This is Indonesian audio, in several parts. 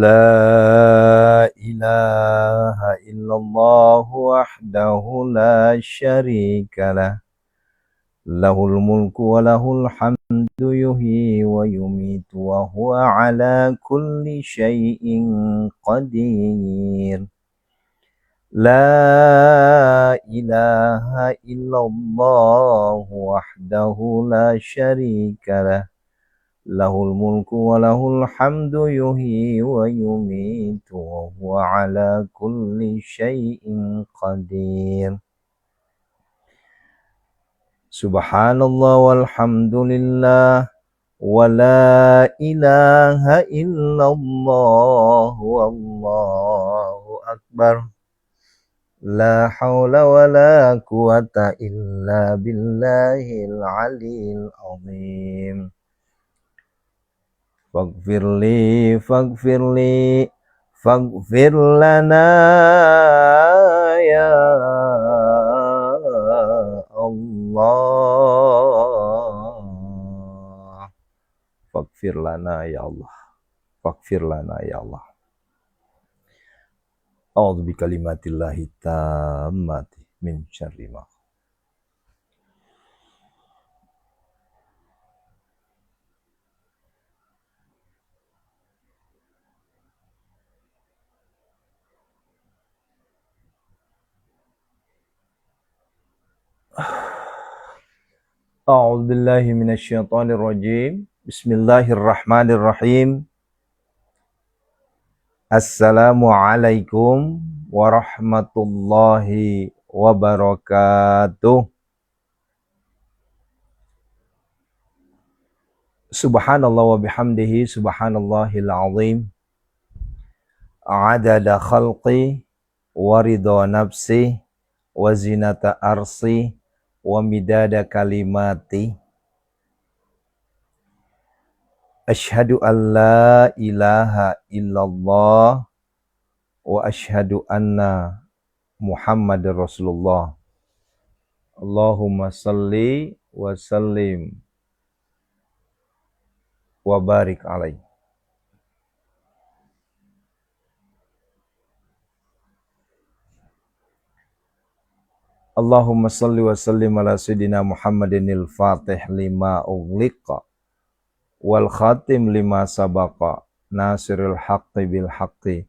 لا إله إلا الله وحده لا شريك له له الملك وله الحمد يحيي ويميت وهو على كل شيء قدير لا إله إلا الله وحده لا شريك له له الملك وله الحمد يحيي ويميت وهو على كل شيء قدير Subhanallah walhamdulillah wala ilaha illallah wallahu akbar la hawla wala quwata illa billahil aliyil azim faghfirli faghfir lana ya Allah faghfir lana ya Allah faghfir lana ya Allah a'udzu bikalimatillahi tammati min syarri ma a'udzu billahi minasyaitonir rajim bismillahirrahmanirrahim assalamualaikum warahmatullahi wabarakatuh subhanallah wa bihamdihi subhanallahil azim adada khalqi wa ridha nafsi wa zinata arsi wa midada kalimati asyhadu an la ilaha illallah wa asyhadu anna Muhammadar Rasulullah. Allahumma salli wa sallim wa barik alaih. Allahumma salli wa sallim ala sayyidina Muhammadinil fatih lima ughliqa wal khatim lima sabaqa nasirul haqqi bil haqqi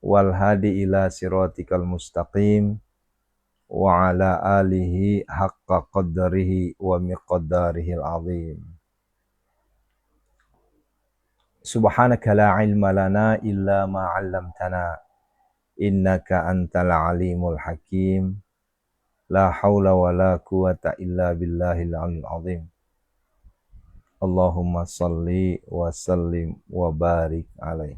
wal hadi ila siratikal mustaqim wa ala alihi haqqa qaddarihi wa miqdarihil azim. Subhanaka la ilma lana illa ma 'allamtana innaka antal alimul hakim. La haula wa la quwata illa billahil aliyil azim. Allahumma salli wa sallim wa barik alaih.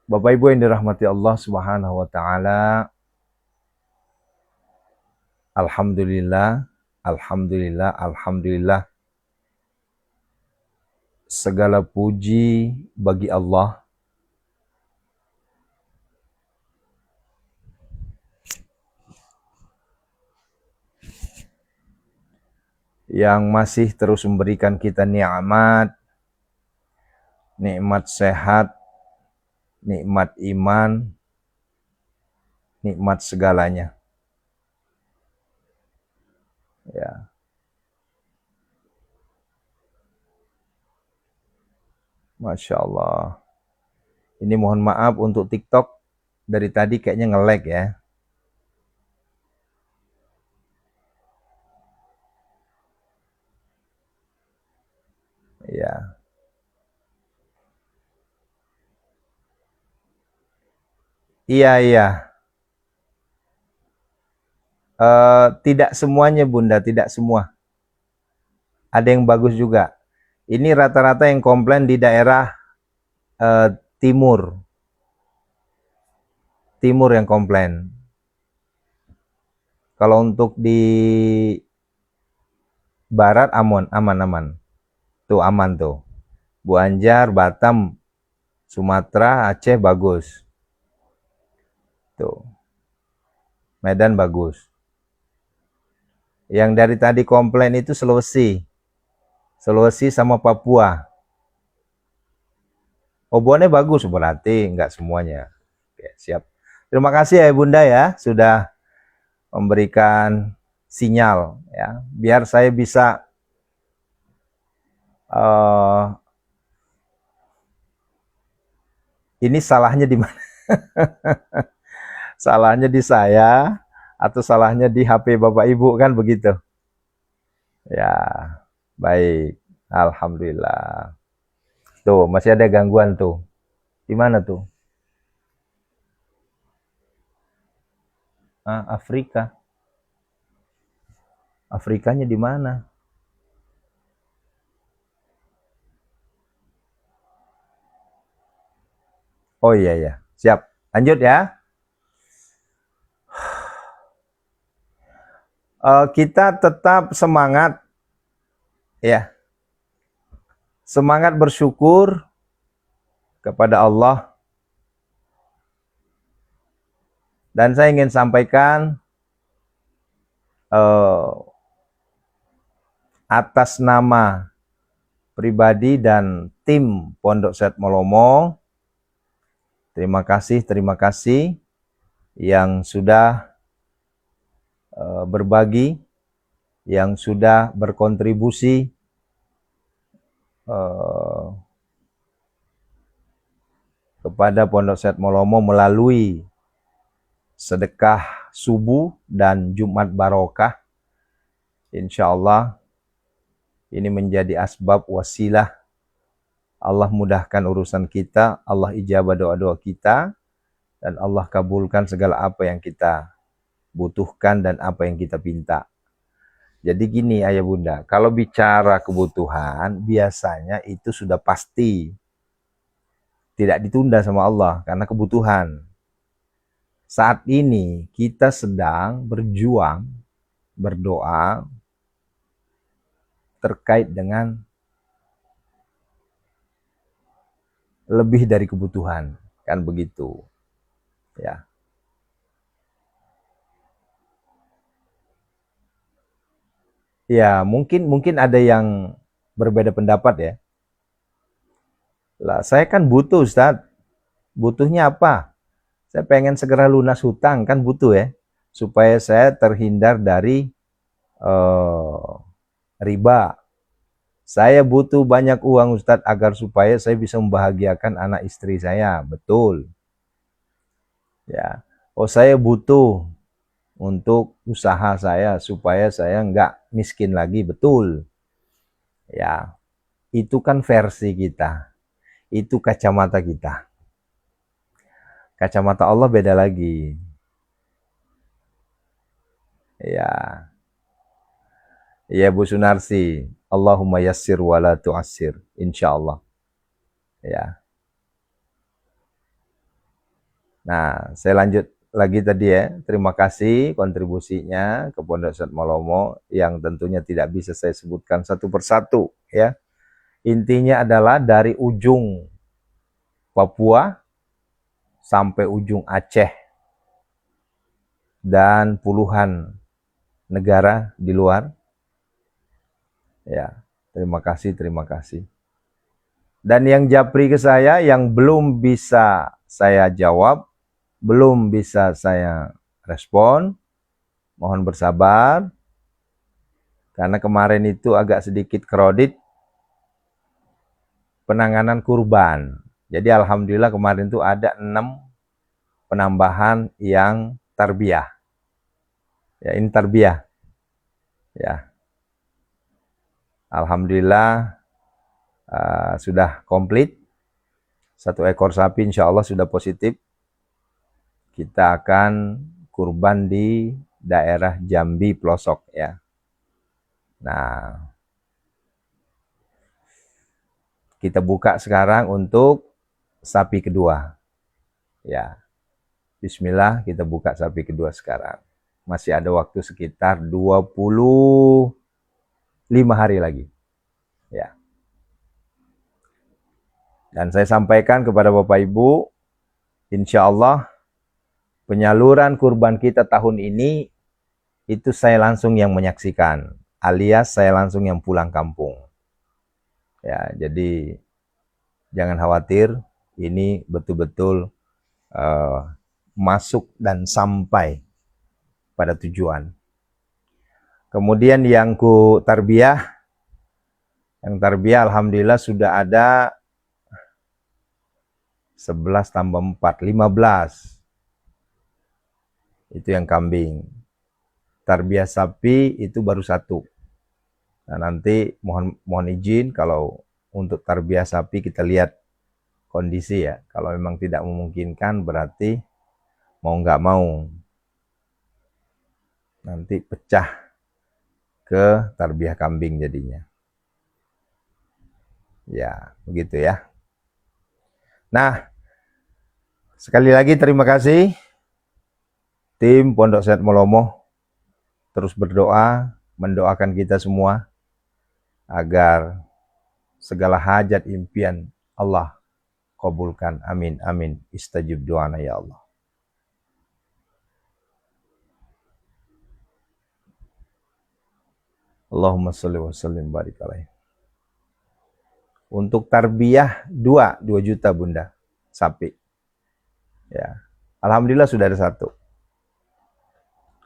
Bapak Ibu yang dirahmati Allah Subhanahu wa taala. Alhamdulillah, alhamdulillah, alhamdulillah. Segala puji bagi Allah yang masih terus memberikan kita nikmat sehat, nikmat iman, nikmat segalanya. Ya. Masya Allah. Ini mohon maaf untuk TikTok, dari tadi kayaknya nge-lag ya. Ya. Iya. Tidak semuanya Bunda, tidak semua. Ada yang bagus juga. Ini rata-rata yang komplain di daerah timur yang komplain. Kalau untuk di barat aman. Tuh aman tuh. Banjar, Batam, Sumatera, Aceh bagus. Tuh. Medan bagus. Yang dari tadi komplain itu Sulawesi Sulawesi sama Papua. Obonnya bagus berarti, enggak semuanya. Oke, siap. Terima kasih ya Bunda ya, sudah memberikan sinyal ya, biar saya bisa ini salahnya di mana? Salahnya di saya atau salahnya di HP Bapak Ibu kan begitu? Ya, baik. Alhamdulillah. Tuh, masih ada gangguan tuh. Di mana tuh? Afrika. Afrikanya di mana? Oh iya ya. Siap. Lanjut ya. Kita tetap semangat ya. Semangat bersyukur kepada Allah. Dan saya ingin sampaikan atas nama pribadi dan tim Pondok Set Molomo, terima kasih yang sudah berbagi, yang sudah berkontribusi kepada Pondok Set Molomo melalui sedekah subuh dan Jumat Barokah. Insya Allah ini menjadi asbab wasilah Allah mudahkan urusan kita, Allah ijabah doa-doa kita, dan Allah kabulkan segala apa yang kita butuhkan dan apa yang kita pinta. Jadi gini ayah bunda, kalau bicara kebutuhan biasanya itu sudah pasti tidak ditunda sama Allah karena kebutuhan. Saat ini kita sedang berjuang, berdoa terkait dengan lebih dari kebutuhan, kan begitu ya. Ya mungkin ada yang berbeda pendapat ya. Lah saya kan butuh Ustadz, butuhnya apa? Saya pengen segera lunas hutang, kan butuh ya, supaya saya terhindar dari riba. Saya butuh banyak uang Ustadz agar supaya saya bisa membahagiakan anak istri saya, betul. Ya, oh saya butuh untuk usaha saya supaya saya nggak miskin lagi, betul. Ya, itu kan versi kita, itu kacamata kita. Kacamata Allah beda lagi. Ya, ya Bu Sunarsi, Allahumma yassir wa la tu'assir, insyaallah. Ya. Nah, saya lanjut lagi tadi ya. Terima kasih kontribusinya ke Pondok Set Molomo yang tentunya tidak bisa saya sebutkan satu persatu ya. Intinya adalah dari ujung Papua sampai ujung Aceh dan puluhan negara di luar. Ya, terima kasih, terima kasih. Dan yang japri ke saya yang belum bisa saya jawab, belum bisa saya respon, mohon bersabar, karena kemarin itu agak sedikit kredit penanganan kurban. Jadi alhamdulillah kemarin itu ada 6 penambahan yang tarbiyah. Ya, ini tarbiyah. Ya. Alhamdulillah sudah komplit. 1 ekor sapi insya Allah sudah positif. Kita akan kurban di daerah Jambi pelosok ya. Nah, kita buka sekarang untuk sapi kedua. Ya. Bismillah, kita buka sapi kedua sekarang. Masih ada waktu sekitar 25 hari lagi. Ya. Dan saya sampaikan kepada Bapak Ibu, insya Allah penyaluran kurban kita tahun ini itu saya langsung yang menyaksikan, alias saya langsung yang pulang kampung. Ya, jadi jangan khawatir, ini betul-betul masuk dan sampai pada tujuan. Kemudian yang tarbiyah, alhamdulillah sudah ada 11 tambah 4, 15. Itu yang kambing. Tarbiyah sapi itu baru 1. Nah, nanti mohon izin kalau untuk tarbiyah sapi kita lihat kondisi ya. Kalau memang tidak memungkinkan berarti mau nggak mau nanti pecah ke tarbiyah kambing jadinya. Ya, begitu ya. Nah, sekali lagi terima kasih tim Pondok Sehat Molomo, terus berdoa, mendoakan kita semua agar segala hajat impian Allah kabulkan. Amin, amin. Istajib doana ya Allah. Allahumma sholli wa sallim barik alaih. Untuk tarbiyah 2 juta Bunda, sapi. Ya. Alhamdulillah sudah ada 1.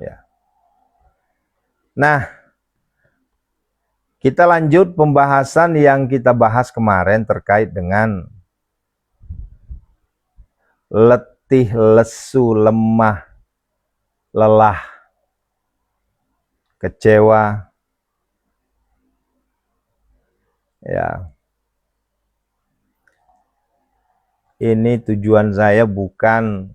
Ya. Nah, kita lanjut pembahasan yang kita bahas kemarin terkait dengan letih, lesu, lemah, lelah, kecewa. Ya. Ini tujuan saya bukan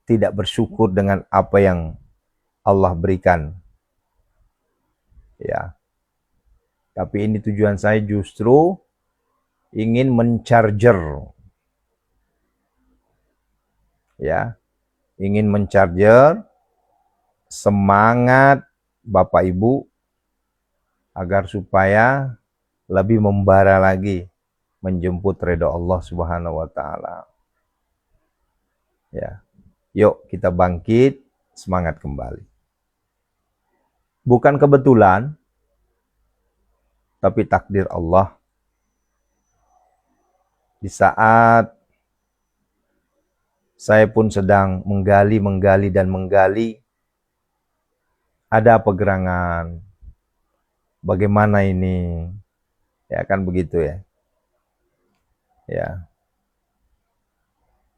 tidak bersyukur dengan apa yang Allah berikan. Ya. Tapi ini tujuan saya justru ingin mencharger. Ya. Ingin mencharger semangat Bapak Ibu agar supaya lebih membara lagi menjemput ridha Allah Subhanahu wa taala. Ya. Yuk kita bangkit, semangat kembali. Bukan kebetulan, tapi takdir Allah. Di saat saya pun sedang menggali, ada apa gerangan? Bagaimana ini? Ya kan begitu ya. Ya.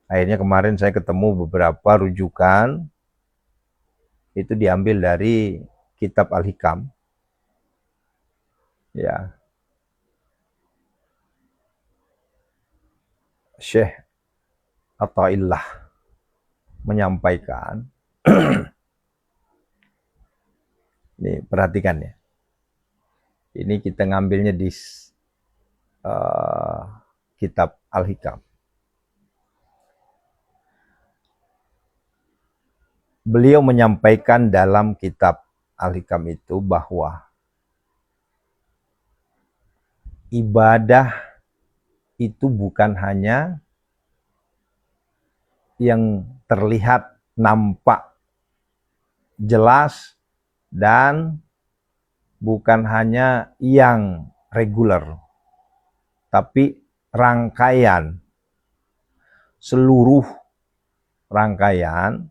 Akhirnya kemarin saya ketemu beberapa rujukan, itu diambil dari kitab Al-Hikam. Ya. Syekh Athaillah menyampaikan, nih perhatikan ya. Ini kita ngambilnya di kitab Al-Hikam. Beliau menyampaikan dalam kitab Al-Hikam itu bahwa ibadah itu bukan hanya yang terlihat, nampak, jelas, dan bukan hanya yang reguler, tapi rangkaian, seluruh rangkaian,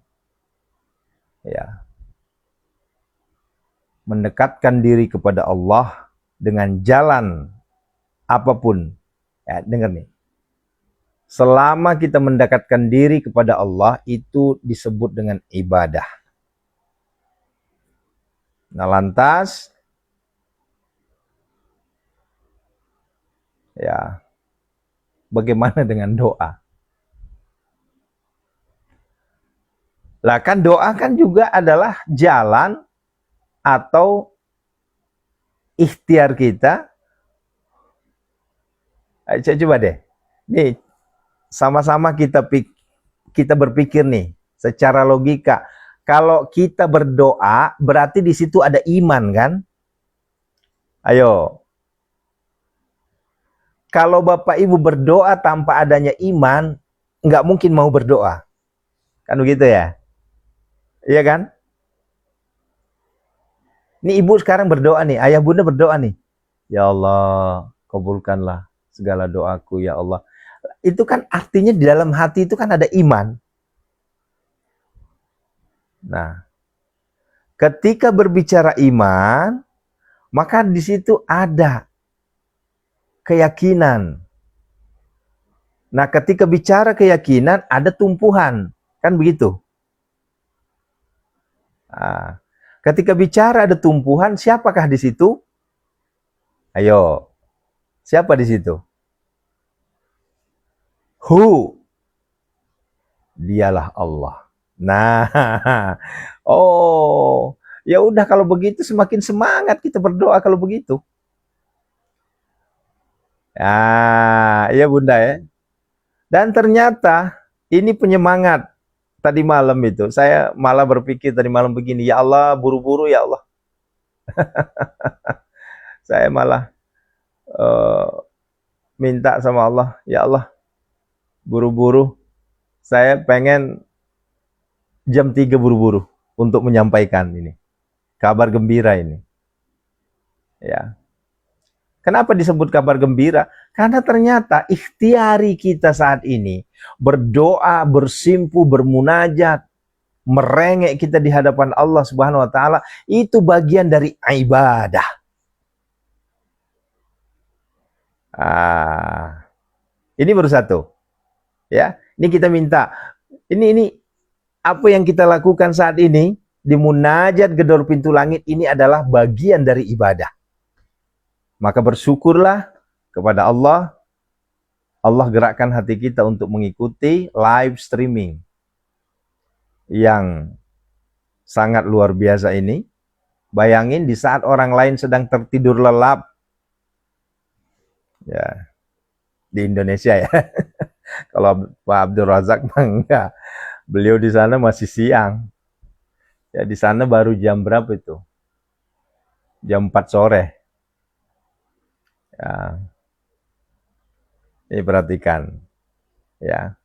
ya, mendekatkan diri kepada Allah dengan jalan apapun. Ya, dengar nih. Selama kita mendekatkan diri kepada Allah, itu disebut dengan ibadah. Nah, lantas, ya, bagaimana dengan doa? Lah kan doa kan juga adalah jalan atau ikhtiar kita. Saya coba deh. Nih, sama-sama kita berpikir nih secara logika. Kalau kita berdoa, berarti di situ ada iman kan? Ayo. Kalau Bapak Ibu berdoa tanpa adanya iman, nggak mungkin mau berdoa. Kan begitu ya? Iya kan? Ini ibu sekarang berdoa nih, ayah bunda berdoa nih. Ya Allah, kabulkanlah segala doaku ya Allah. Itu kan artinya di dalam hati itu kan ada iman. Nah, ketika berbicara iman, maka di situ ada keyakinan. Nah, ketika bicara keyakinan, ada tumpuhan. Kan begitu? Nah, ketika bicara ada tumpuhan, siapakah di situ? Ayo, siapa di situ? Who? Dialah Allah. Nah, oh, ya udah kalau begitu semakin semangat kita berdoa kalau begitu. Ah, iya bunda ya. Dan ternyata ini penyemangat. Tadi malam itu, saya malah berpikir tadi malam begini, ya Allah, buru-buru ya Allah. Saya malah minta sama Allah, ya Allah, buru-buru. Saya pengen jam 3 buru-buru untuk menyampaikan ini. Kabar gembira ini. Ya. Kenapa disebut kabar gembira? Karena ternyata ikhtiari kita saat ini berdoa, bersimpu, bermunajat, merengek kita di hadapan Allah Subhanahu wa taala itu bagian dari ibadah. Ini baru satu. Ya, ini kita minta. Ini apa yang kita lakukan saat ini di munajat gedor pintu langit ini adalah bagian dari ibadah. Maka bersyukurlah kepada Allah. Allah gerakkan hati kita untuk mengikuti live streaming yang sangat luar biasa ini. Bayangin di saat orang lain sedang tertidur lelap. Ya, di Indonesia ya. Kalau Pak Abdul Razak mah enggak. Beliau di sana masih siang. Ya, di sana baru jam berapa itu? Jam 4 sore. Ya. Ini perhatikan. Ya.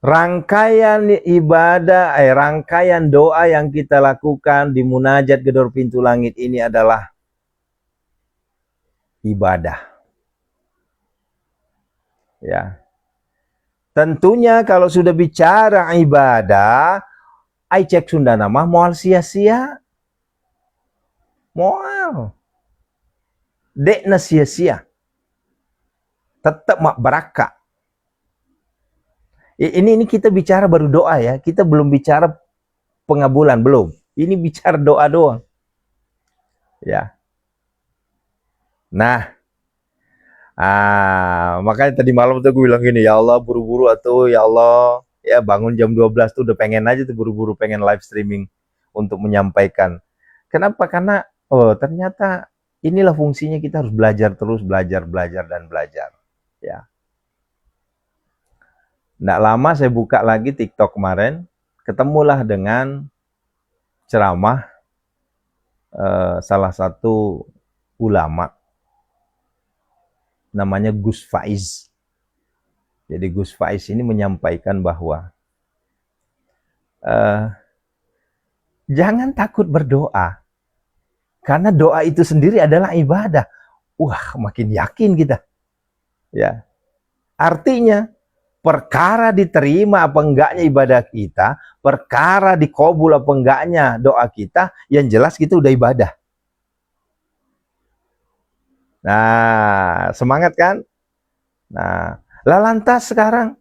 Rangkaian ibadah, rangkaian doa yang kita lakukan di munajat gedor pintu langit ini adalah ibadah. Ya. Tentunya kalau sudah bicara ibadah, ai cek Sunda nama moal sia-sia. Moal. Dekna sia-sia. Tetap mak baraka. Ini kita bicara baru doa ya. Kita belum bicara pengabulan, belum. Ini bicara doa doang. Ya. Nah, makanya tadi malam tuh gue bilang gini, ya Allah buru-buru atau ya Allah, ya bangun jam 12 tuh udah pengen aja tuh buru-buru pengen live streaming untuk menyampaikan. Kenapa? Karena ternyata inilah fungsinya, kita harus belajar terus, belajar dan belajar. Ya. Nggak lama saya buka lagi TikTok kemarin, ketemulah dengan ceramah salah satu ulama, namanya Gus Faiz. Jadi Gus Faiz ini menyampaikan bahwa jangan takut berdoa, karena doa itu sendiri adalah ibadah. Wah, makin yakin kita. Ya, artinya perkara diterima apa enggaknya ibadah kita, perkara dikabul apa enggaknya doa kita, yang jelas kita udah ibadah. Nah, semangat kan? Nah, lantas sekarang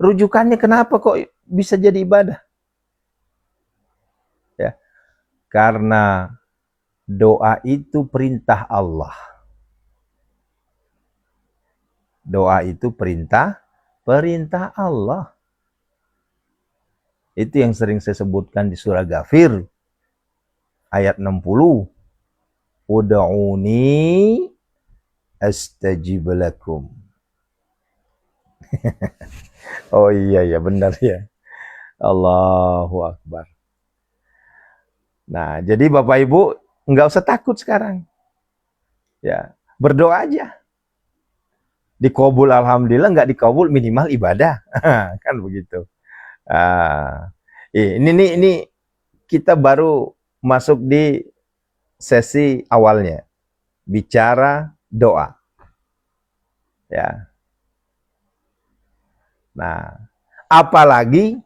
rujukannya kenapa kok bisa jadi ibadah? Ya, karena doa itu perintah Allah. Doa itu perintah Allah. Itu yang sering saya sebutkan di surah Ghafir ayat 60. Ud'uni astajib lakum. Oh iya benar ya. Allahu Akbar. Nah, jadi Bapak Ibu nggak usah takut sekarang. Ya, berdoa aja. Dikabul alhamdulillah, nggak dikabul minimal ibadah. Kan begitu. Ini kita baru masuk di sesi awalnya, bicara doa. Ya. Nah, apalagi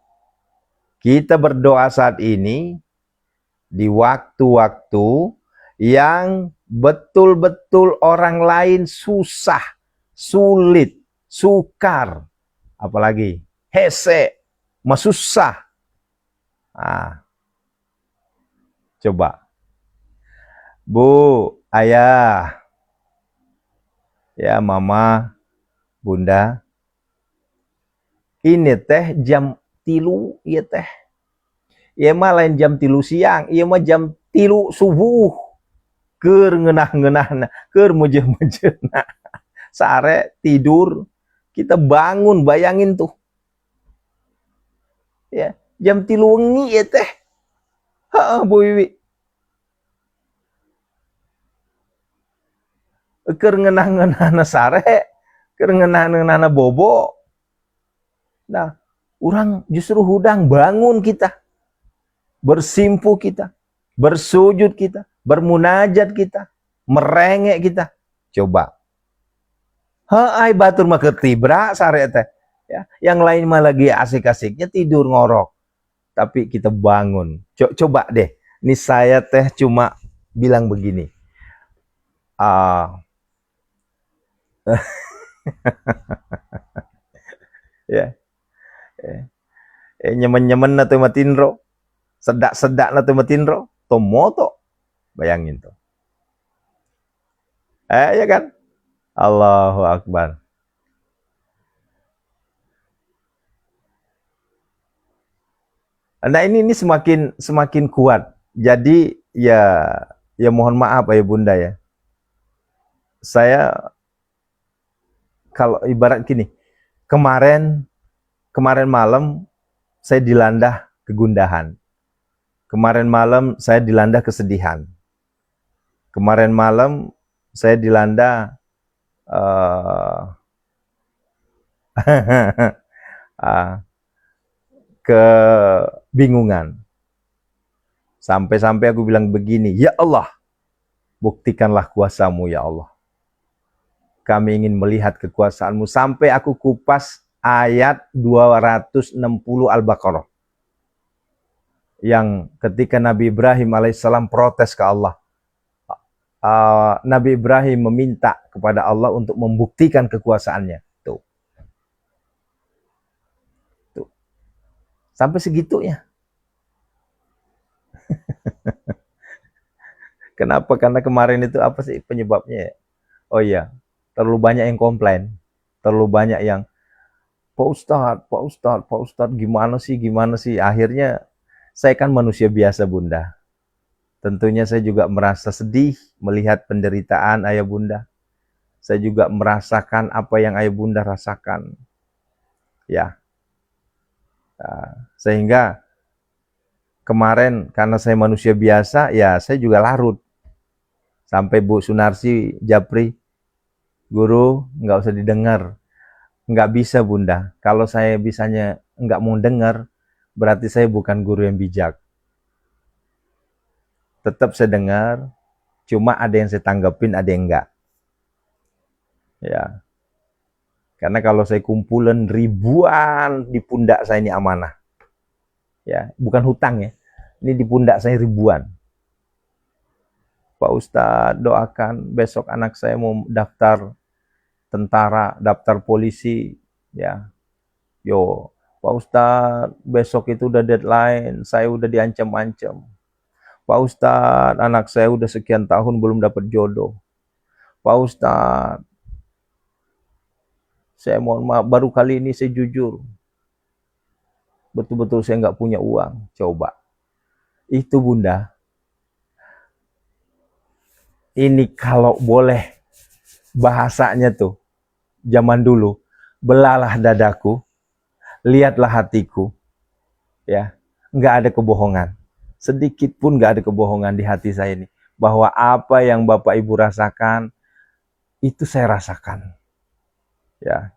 kita berdoa saat ini di waktu-waktu yang betul-betul orang lain susah, sulit, sukar, apalagi hese, masusah. Nah, coba, Bu, ayah, ya mama, bunda, ini teh jam 3, iya teh. Iya mah lain jam 3 siang, iya mah jam 3 subuh. Keur ngeunah-ngeunahna, keur mujeuh-mujeuhna. Sare tidur, kita bangun, bayangin tuh. Ya, jam 3 wengi ya teh. Heeh, Bu Wiwi. Keur ngeunah-ngeunahna sare, keur ngeunah-ngeunahna bobo. Nah, urang justru hudang bangun kita. Bersimpuh kita, bersujud kita, bermunajat kita, merengek kita. Coba. Hai batur mah ketibra sare teh. Ya, yang lain mah lagi asik-asiknya tidur ngorok. Tapi kita bangun. Coba deh. Ini saya teh cuma bilang begini. Ya. Nyemen-nyemen na tuh matinro. Sedak-sedak na tuh matinro. Tomoto. Bayangin tuh. Ya kan? Allahu Akbar. Nah ini semakin kuat. Jadi ya mohon maaf ya Bunda ya. Saya kalau ibarat gini, kemarin malam saya dilanda kegundahan. Kemarin malam saya dilanda kesedihan. Kemarin malam saya dilanda kebingungan. Sampai-sampai aku bilang begini, ya Allah, buktikanlah kuasa-Mu ya Allah. Kami ingin melihat kekuasaan-Mu. Sampai aku kupas ayat 260 Al-Baqarah. Yang ketika Nabi Ibrahim alaihissalam protes ke Allah. Nabi Ibrahim meminta kepada Allah untuk membuktikan kekuasaannya. Tuh. Sampai segitunya. Kenapa? Karena kemarin itu apa sih penyebabnya? Oh iya, terlalu banyak yang komplain. Terlalu banyak yang, Pak Ustadz, gimana sih? Akhirnya, saya kan manusia biasa Bunda. Tentunya saya juga merasa sedih melihat penderitaan ayah bunda. Saya juga merasakan apa yang ayah bunda rasakan. Ya. Sehingga kemarin karena saya manusia biasa, ya saya juga larut. Sampai Bu Sunarsi Japri, guru nggak usah didengar. Nggak bisa Bunda. Kalau saya bisanya nggak mau dengar, berarti saya bukan guru yang bijak. Tetap saya dengar, cuma ada yang saya tanggapin, ada yang enggak. Ya. Karena kalau saya kumpulan ribuan di pundak saya ini amanah. Ya, bukan hutang ya. Ini di pundak saya ribuan. Pak Ustadz doakan besok anak saya mau daftar tentara, daftar polisi. Ya, yo Pak Ustadz besok itu udah deadline, saya udah diancam-ancam. Pak Ustadz anak saya udah sekian tahun belum dapat jodoh. Pak Ustadz, saya mohon maaf baru kali ini saya jujur. Betul-betul saya nggak punya uang. Coba. Itu Bunda. Ini kalau boleh bahasanya tuh zaman dulu, belalah dadaku, lihatlah hatiku, ya, nggak ada kebohongan, sedikit pun nggak ada kebohongan di hati saya ini, bahwa apa yang Bapak Ibu rasakan itu saya rasakan, ya,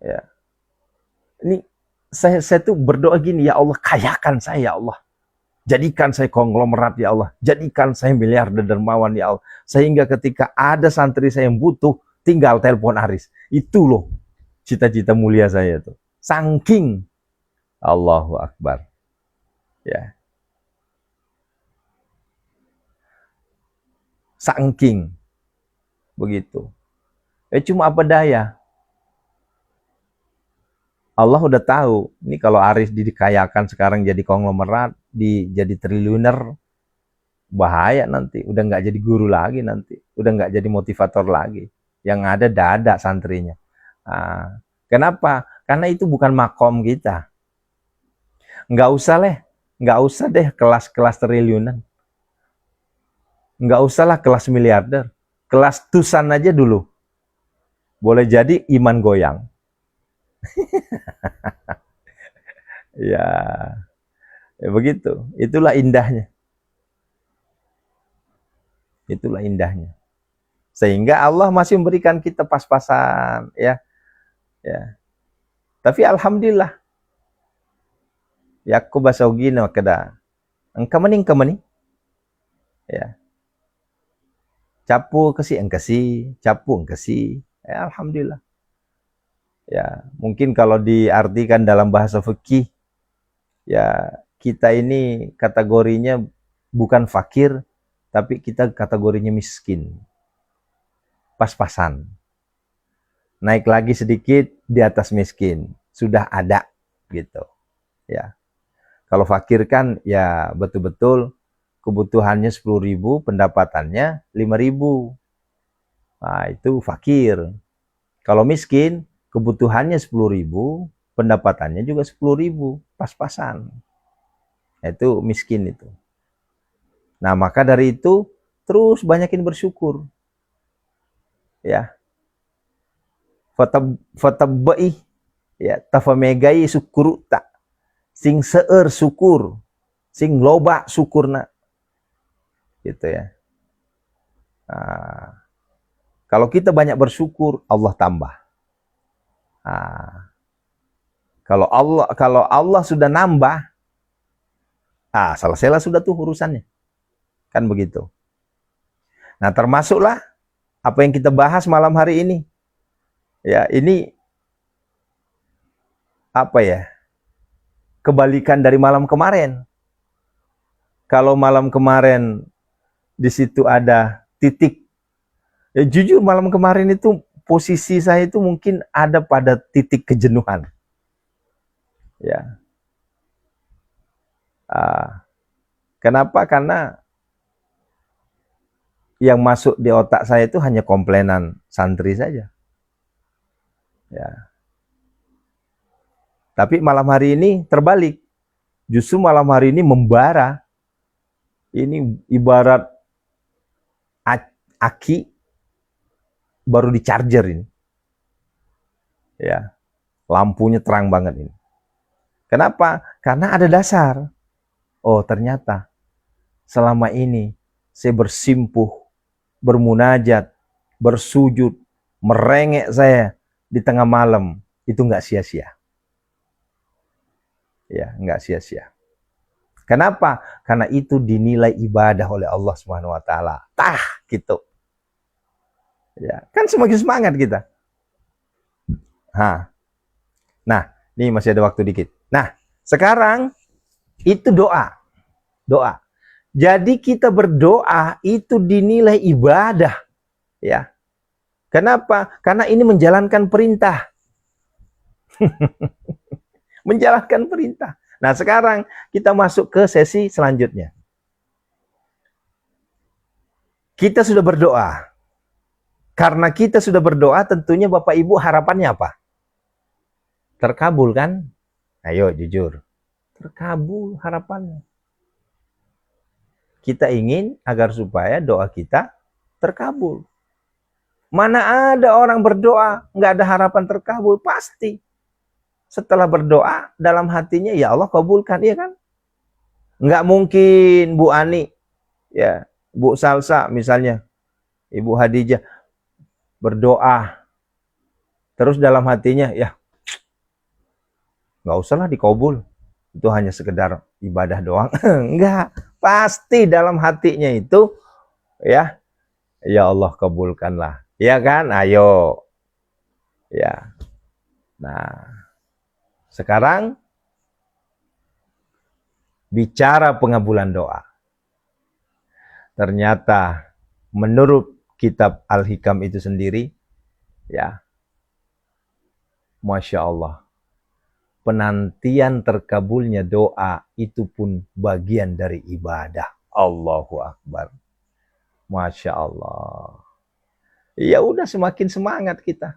ya. Ini saya tuh berdoa gini, ya Allah kayakan saya ya Allah. Jadikan saya konglomerat ya Allah. Jadikan saya miliarder dermawan ya Allah. Sehingga ketika ada santri saya yang butuh, tinggal telepon Aris. Itu loh cita-cita mulia saya tuh. Saking Allahu Akbar. Ya. Saking begitu. Cuma apa daya? Allah udah tahu, ini kalau Aris dikayakan sekarang jadi konglomerat, jadi triliuner, bahaya nanti. Udah nggak jadi guru lagi nanti. Udah nggak jadi motivator lagi. Yang ada dada santrinya. Nah, kenapa? Karena itu bukan makom kita. Nggak usah deh kelas-kelas triliunan. Nggak usahlah kelas miliarder. Kelas tusan aja dulu. Boleh jadi iman goyang. ya, ya begitu. Itulah indahnya. Itulah indahnya. Sehingga Allah masih memberikan kita pas-pasan, ya. Ya. Tapi alhamdulillah. Yakku basaugina kada. Engka meni. Ya. Capu engkasi, capu engkasi. Ya, alhamdulillah. Ya, mungkin kalau diartikan dalam bahasa fikih, ya kita ini kategorinya bukan fakir, tapi kita kategorinya miskin. Pas-pasan. Naik lagi sedikit di atas miskin, sudah ada gitu. Ya. Kalau fakir kan ya betul-betul kebutuhannya 10.000, pendapatannya 5.000. Nah, itu fakir. Kalau miskin, kebutuhannya 10.000, pendapatannya juga 10.000, pas-pasan. Itu miskin itu. Nah, maka dari itu terus banyakin bersyukur. Ya. Fatabbai ya tafamegai syukuru tak. Sing seueur syukur, sing loba syukurna. Gitu ya. Nah, kalau kita banyak bersyukur, Allah tambah. Nah, kalau Allah sudah nambah, selesailah sudah tuh urusannya. Kan begitu. Nah, termasuklah apa yang kita bahas malam hari ini. Ya, ini apa ya? Kebalikan dari malam kemarin. Kalau malam kemarin di situ ada titik. Ya jujur malam kemarin itu posisi saya itu mungkin ada pada titik kejenuhan. Ya. Kenapa? Karena yang masuk di otak saya itu hanya komplainan santri saja. Ya. Tapi malam hari ini terbalik. Justru malam hari ini membara. Ini ibarat aki baru di charger ini. Ya. Lampunya terang banget ini. Kenapa? Karena ada dasar. Oh, ternyata selama ini saya bersimpuh, bermunajat, bersujud, merengek saya di tengah malam. Itu nggak sia-sia. Ya, nggak sia-sia. Kenapa? Karena itu dinilai ibadah oleh Allah Subhanahu wa taala. Gitu. Ya, kan semakin semangat kita. Nah, ini masih ada waktu dikit. Nah, sekarang itu doa. Doa. Jadi kita berdoa itu dinilai ibadah. Ya. Kenapa? Karena ini menjalankan perintah. Menjalankan perintah. Nah, sekarang kita masuk ke sesi selanjutnya. Kita sudah berdoa. Karena kita sudah berdoa, tentunya Bapak Ibu harapannya apa? Terkabul kan? Ayo jujur. Terkabul harapannya. Kita ingin agar supaya doa kita terkabul. Mana ada orang berdoa nggak ada harapan terkabul? Pasti. Setelah berdoa dalam hatinya, ya Allah kabulkan, iya kan? Nggak mungkin Bu Ani, ya Bu Salsa misalnya, Ibu Hadijah berdoa terus dalam hatinya, ya nggak usahlah dikabul. Itu hanya sekedar ibadah doang. Enggak, pasti dalam hatinya itu ya, ya Allah kabulkanlah. Ya kan? Ayo. Ya. Nah, sekarang bicara pengabulan doa. Ternyata menurut kitab Al-Hikam itu sendiri, ya, Masya Allah, penantian terkabulnya doa itu pun bagian dari ibadah. Allahu Akbar. Masya Allah. Ya udah, semakin semangat kita.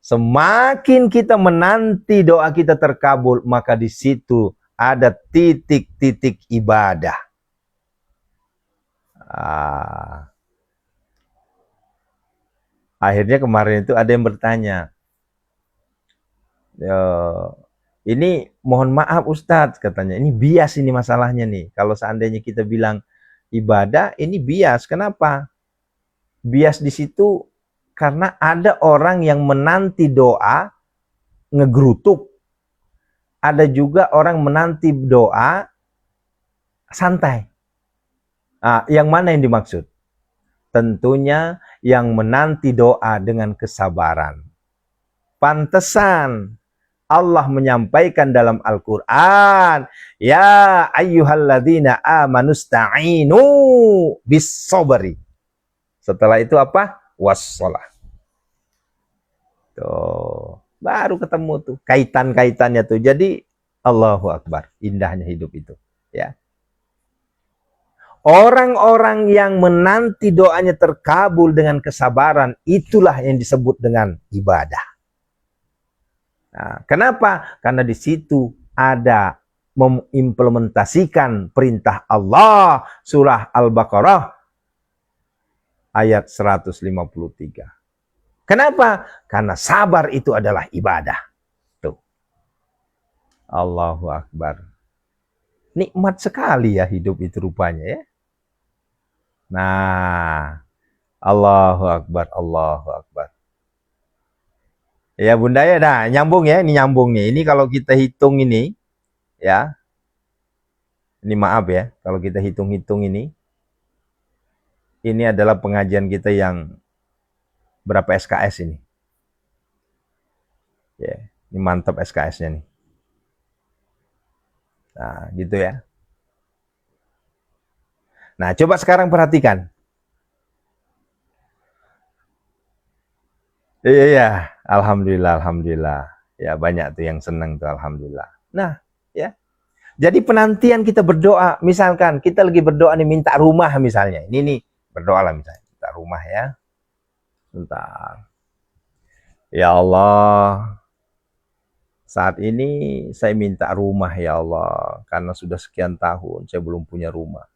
Semakin kita menanti doa kita terkabul, maka di situ ada titik-titik ibadah. Akhirnya kemarin itu ada yang bertanya, ini mohon maaf Ustadz, katanya, ini bias ini masalahnya nih. Kalau seandainya kita bilang ibadah, ini bias. Kenapa? Bias di situ karena ada orang yang menanti doa ngegerutuk. Ada juga orang menanti doa santai. Yang mana yang dimaksud? Tentunya yang menanti doa dengan kesabaran. Pantesan Allah menyampaikan dalam Al-Quran, ya ayyuhalladzina amanusta'inu bis sabri. Setelah itu apa? Wassalah. Tuh, baru ketemu tuh kaitan-kaitannya tuh. Jadi Allahu Akbar, indahnya hidup itu, ya. Orang-orang yang menanti doanya terkabul dengan kesabaran, itulah yang disebut dengan ibadah. Nah, kenapa? Karena di situ ada mengimplementasikan perintah Allah, surah Al-Baqarah ayat 153. Kenapa? Karena sabar itu adalah ibadah. Tuh. Allahu Akbar. Nikmat sekali ya hidup itu rupanya ya. Nah, Allahu Akbar, Allahu Akbar. Ya Bunda ya, nah nyambung ya, ini nyambung nih. Ini kalau kita hitung ini, ya, ini maaf ya, kalau kita hitung-hitung ini adalah pengajian kita yang berapa SKS ini? Ya, ini mantap SKS-nya nih. Nah, gitu ya. Nah, coba sekarang perhatikan. Iya, alhamdulillah, alhamdulillah. Ya, banyak tuh yang senang tuh, alhamdulillah. Nah, ya. Jadi penantian kita berdoa, misalkan kita lagi berdoa nih minta rumah misalnya. Ini nih, berdoa lah misalnya, minta rumah ya. Bentar. Ya Allah, saat ini saya minta rumah ya Allah, karena sudah sekian tahun saya belum punya rumah.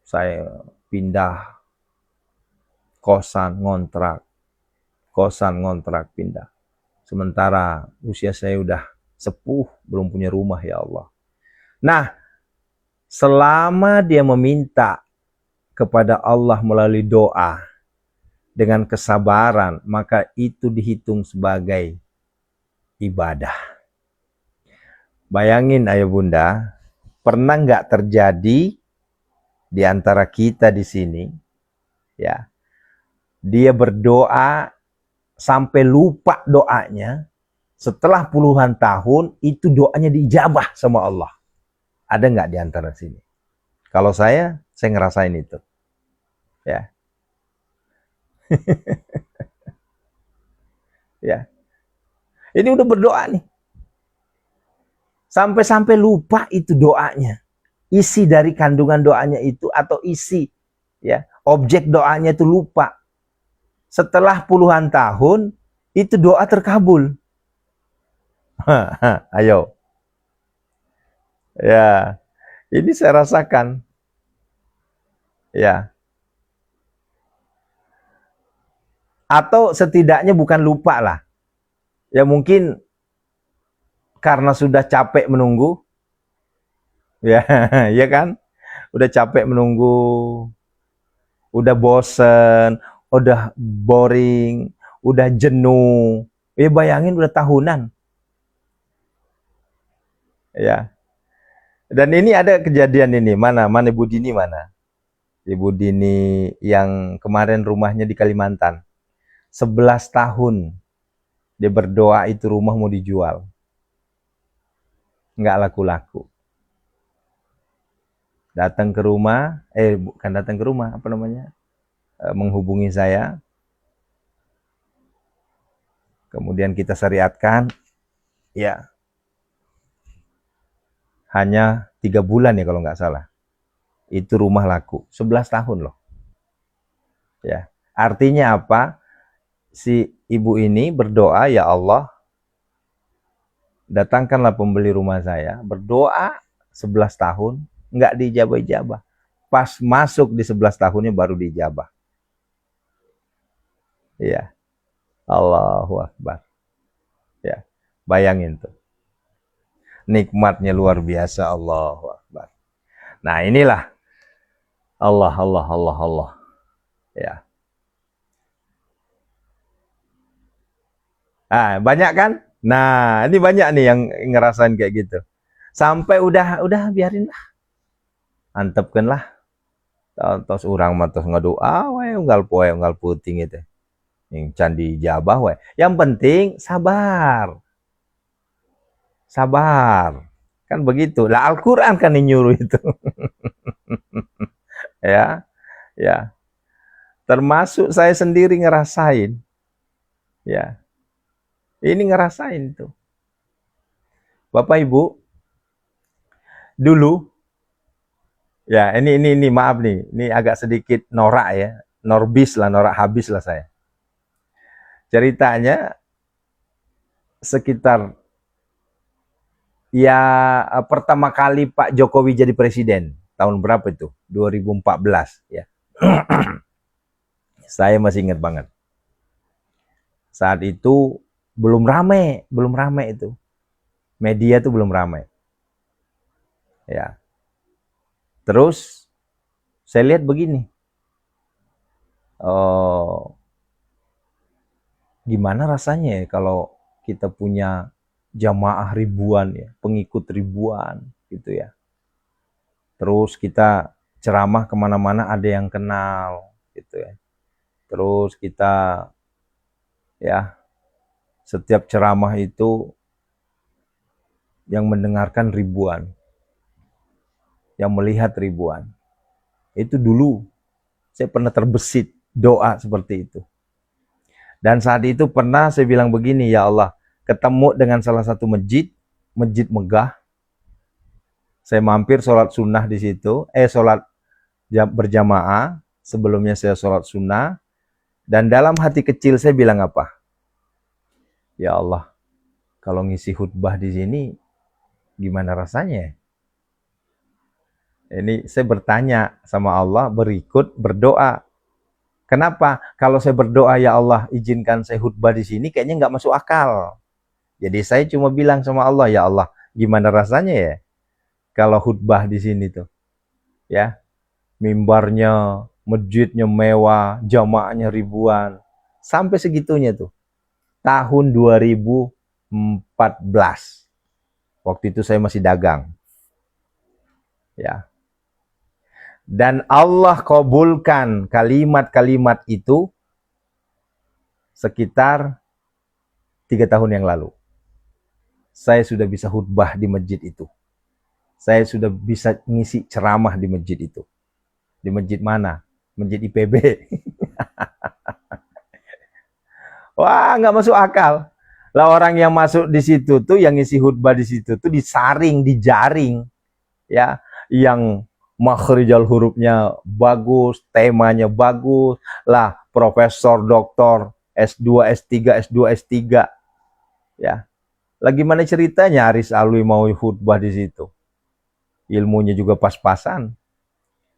Saya pindah kosan ngontrak pindah. Sementara usia saya udah sepuh, belum punya rumah ya Allah. Nah, selama dia meminta kepada Allah melalui doa dengan kesabaran, maka itu dihitung sebagai ibadah. Bayangin ayah bunda, pernah nggak terjadi di antara kita di sini, ya, dia berdoa sampai lupa doanya, setelah puluhan tahun itu doanya diijabah sama Allah. Ada nggak di antara sini? Kalau saya ngerasain itu, ya. Ya, ini udah berdoa nih, sampai lupa itu doanya. Isi dari kandungan doanya itu atau isi ya objek doanya itu lupa. Setelah puluhan tahun itu doa terkabul. Ayo. Ya, ini saya rasakan. Ya. Atau setidaknya bukan lupa lah. Ya mungkin karena sudah capek menunggu. Ya, ya kan? Udah capek menunggu, udah bosen, udah boring, udah jenuh. Bayangin udah tahunan. Ya. Dan ini ada kejadian ini, mana Ibu Dini mana? Ibu Dini yang kemarin rumahnya di Kalimantan. 11 tahun dia berdoa itu rumah mau dijual. Nggak laku-laku. Datang ke rumah, bukan datang ke rumah, apa namanya? Menghubungi saya. Kemudian kita syariatkan, ya hanya 3 bulan ya kalau nggak salah. Itu rumah laku. 11 tahun loh. Ya. Artinya apa? Si ibu ini berdoa, ya Allah, datangkanlah pembeli rumah saya. Berdoa 11 tahun, nggak dijabah-jabah. Pas masuk di 11 tahunnya baru dijabah. Ya. Allahu Akbar. Ya. Bayangin tuh. Nikmatnya luar biasa. Allahu Akbar. Nah inilah Allah, Allah, Allah, Allah. Ya. Banyak kan? Nah, ini banyak nih yang ngerasain kayak gitu. Sampai udah biarin lah. Antepkan lah. Terus orang mah terus ngadoa wae unggal poe unggal puting itu. Yang candi jabah wae. Yang penting sabar. Sabar. Kan begitu. Lah Al-Qur'an kan yang nyuruh itu. Ya. Ya. Termasuk saya sendiri ngerasain. Ya. Ini ngerasain tuh. Bapak Ibu, dulu ya ini maaf nih, ini agak sedikit norak ya, norbis lah, norak habis lah saya. Ceritanya sekitar ya pertama kali Pak Jokowi jadi presiden, tahun berapa itu? 2014 ya. Saya masih ingat banget. Saat itu belum ramai itu. Media tuh belum ramai. Ya. Terus saya lihat begini. Oh, gimana rasanya ya kalau kita punya jamaah ribuan ya, pengikut ribuan gitu ya. Terus kita ceramah kemana-mana ada yang kenal gitu ya. Terus kita ya setiap ceramah itu yang mendengarkan ribuan, yang melihat ribuan. Itu dulu saya pernah terbesit doa seperti itu. Dan saat itu pernah saya bilang begini, ya Allah, ketemu dengan salah satu masjid megah. Saya mampir sholat sunnah di situ, sholat berjamaah. Sebelumnya saya sholat sunnah. Dan dalam hati kecil saya bilang apa? Ya Allah, kalau ngisi khutbah di sini, gimana rasanya? Ini saya bertanya sama Allah, berikut berdoa. Kenapa? Kalau saya berdoa, ya Allah, izinkan saya khutbah di sini, kayaknya nggak masuk akal. Jadi saya cuma bilang sama Allah, ya Allah, gimana rasanya ya kalau khutbah di sini tuh, ya, mimbarnya, masjidnya mewah, jamaahnya ribuan, sampai segitunya tuh. Tahun 2014, waktu itu saya masih dagang, ya. Dan Allah kabulkan kalimat-kalimat itu sekitar 3 tahun yang lalu. Saya sudah bisa khutbah di masjid itu. Saya sudah bisa ngisi ceramah di masjid itu. Di masjid mana? Masjid IPB. Wah, nggak masuk akal. Lah orang yang masuk di situ tuh, yang ngisi khutbah di situ tuh disaring, dijaring. Ya, yang makhrijal hurufnya bagus, temanya bagus. Lah, profesor, doktor, S2, S3, S2, S3. Ya. Lah gimana ceritanya Aris Alwi mau khutbah di situ? Ilmunya juga pas-pasan.